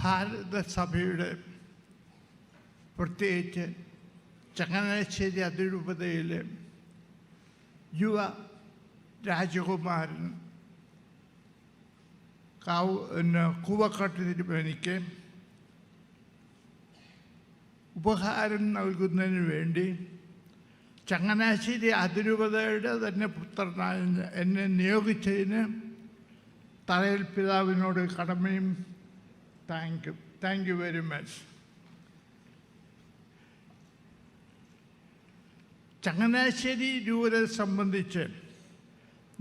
ഭാരതസഭയുടെ പ്രത്യേകിച്ച് ചങ്ങനാശ്ശേരി അതിരൂപതയിലെ യുവ രാജകുമാരൻ കൂവക്കാട്ട് തിരുമേനിക്ക് ഉപഹാരം നൽകുന്നതിന് വേണ്ടി ചങ്ങനാശ്ശേരി അതിരൂപതയുടെ തന്നെ പുത്രനായ എന്നെ നിയോഗിച്ചതിന് തറയിൽ പിതാവിനോട് കടമയും thank you very much. Changanassery രൂപതയെ സംബന്ധിച്ച്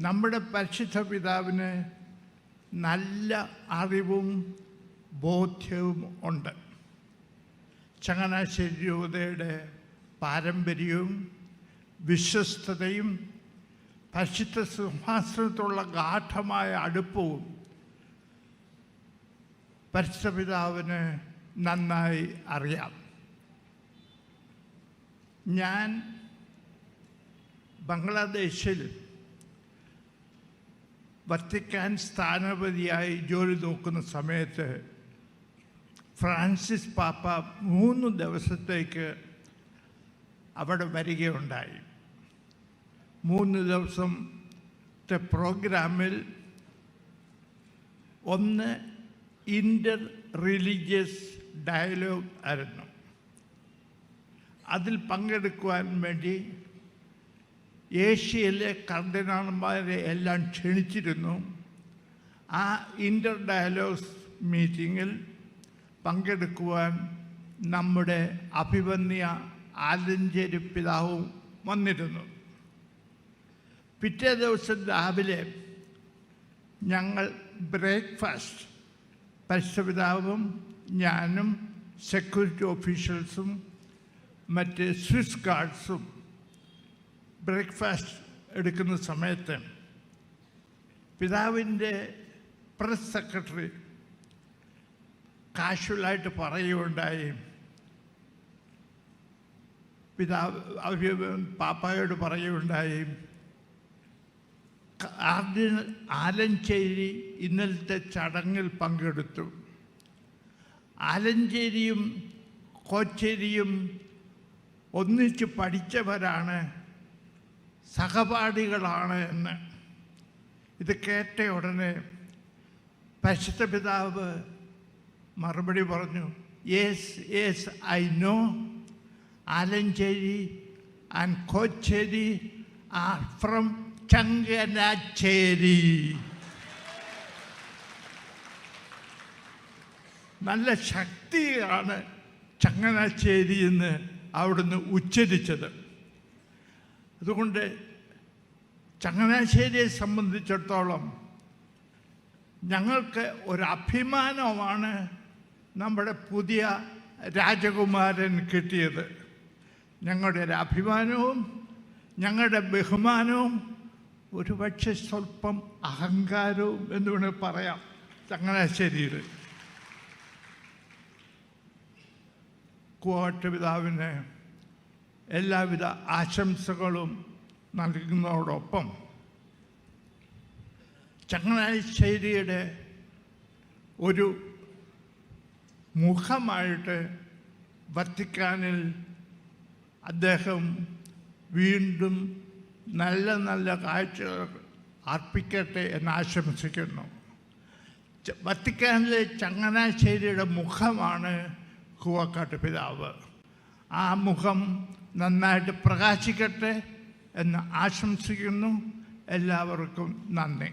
നമ്മുടെ പരിശുദ്ധ പിതാവിന് നല്ല അറിവും ബോധ്യവും ഉണ്ട്. ചങ്ങനാശ്ശേരി രൂപതയുടെ പാരമ്പര്യവും വിശ്വസ്തതയും പരിശുദ്ധ സിംഹാസനത്തോടുള്ള ഗാഠമായ അടുപ്പവും പരിശുദ്ധ പിതാവിന് നന്നായി അറിയാം. ഞാൻ ബംഗ്ലാദേശിൽ വത്തിക്കാൻ സ്ഥാനപതിയായി ജോലി നോക്കുന്ന സമയത്ത് ഫ്രാൻസിസ് പാപ്പ 3 ദിവസത്തേക്ക് അവിടെ വരികയുണ്ടായി. 3 ദിവസത്തെ പ്രോഗ്രാമിൽ ഒന്ന് ഇൻ്റർ റിലീജിയസ് ഡയലോഗ് ആയിരുന്നു. അതിൽ പങ്കെടുക്കുവാൻ വേണ്ടി ഏഷ്യയിലെ കർദിനാൾമാരെ എല്ലാം ക്ഷണിച്ചിരുന്നു. ആ ഇൻ്റർ ഡയലോഗ്സ് മീറ്റിങ്ങിൽ പങ്കെടുക്കുവാൻ നമ്മുടെ അഭിവന്യ ആലഞ്ചേരി പിതാവും വന്നിരുന്നു. പിറ്റേ ദിവസം രാവിലെ ഞങ്ങൾ ബ്രേക്ക്ഫാസ്റ്റ് പരിശുദ്ധ പിതാവും ഞാനും സെക്യൂരിറ്റി ഓഫീഷ്യൽസും മറ്റ് സ്വിസ് ഗാർഡ്സും ബ്രേക്ക്ഫാസ്റ്റ് എടുക്കുന്ന സമയത്ത് പിതാവിൻ്റെ പ്രസ് സെക്രട്ടറി കാഷ്വലായിട്ട് പറയുകയുണ്ടായി, പാപ്പായോട് പറയുകയുണ്ടായി, കാർഡിനൽ ആലഞ്ചേരി ഇന്നലത്തെ ചടങ്ങിൽ പങ്കെടുത്തു. ആലഞ്ചേരിയും കോച്ചേരിയും ഒന്നിച്ച് പഠിച്ചവരാണ്, സഹപാഠികളാണ് എന്ന്. ഇത് കേട്ട ഉടനെ പരിശുദ്ധ പിതാവ് മറുപടി പറഞ്ഞു, yes I know Alencherry and Kocherry are from Changanassery. നല്ല ശക്തിയാണ് ചങ്ങനാശ്ശേരി എന്ന് അവിടുന്ന് ഉച്ചരിച്ചത്. അതുകൊണ്ട് ചങ്ങനാശ്ശേരിയെ സംബന്ധിച്ചിടത്തോളം ഞങ്ങൾക്ക് ഒരഭിമാനമാണ് നമ്മുടെ പുതിയ രാജകുമാരൻ കിട്ടിയത്. ഞങ്ങളുടെ ഒരു അഭിമാനവും ഞങ്ങളുടെ ബഹുമാനവും ഒരുപക്ഷെ സ്വല്പം അഹങ്കാരവും എന്ന് വേണമെങ്കിൽ പറയാം. ചങ്ങനാശ്ശേരിയിൽ കൂവക്കാട്ട് പിതാവിന് എല്ലാവിധ ആശംസകളും നൽകുന്നതോടൊപ്പം ചങ്ങനാശ്ശേരിയുടെ ഒരു മുഖമായിട്ട് വത്തിക്കാനിൽ അദ്ദേഹം വീണ്ടും നല്ല നല്ല കാഴ്ചകൾ അർപ്പിക്കട്ടെ എന്ന് ആശംസിക്കുന്നു. വത്തിക്കാനിലെ ചങ്ങനാശ്ശേരിയുടെ മുഖമാണ് കൂവക്കാട്ട് പിതാവ്. ആ മുഖം നന്നായിട്ട് പ്രകാശിക്കട്ടെ എന്ന് ആശംസിക്കുന്നു. എല്ലാവർക്കും നന്ദി.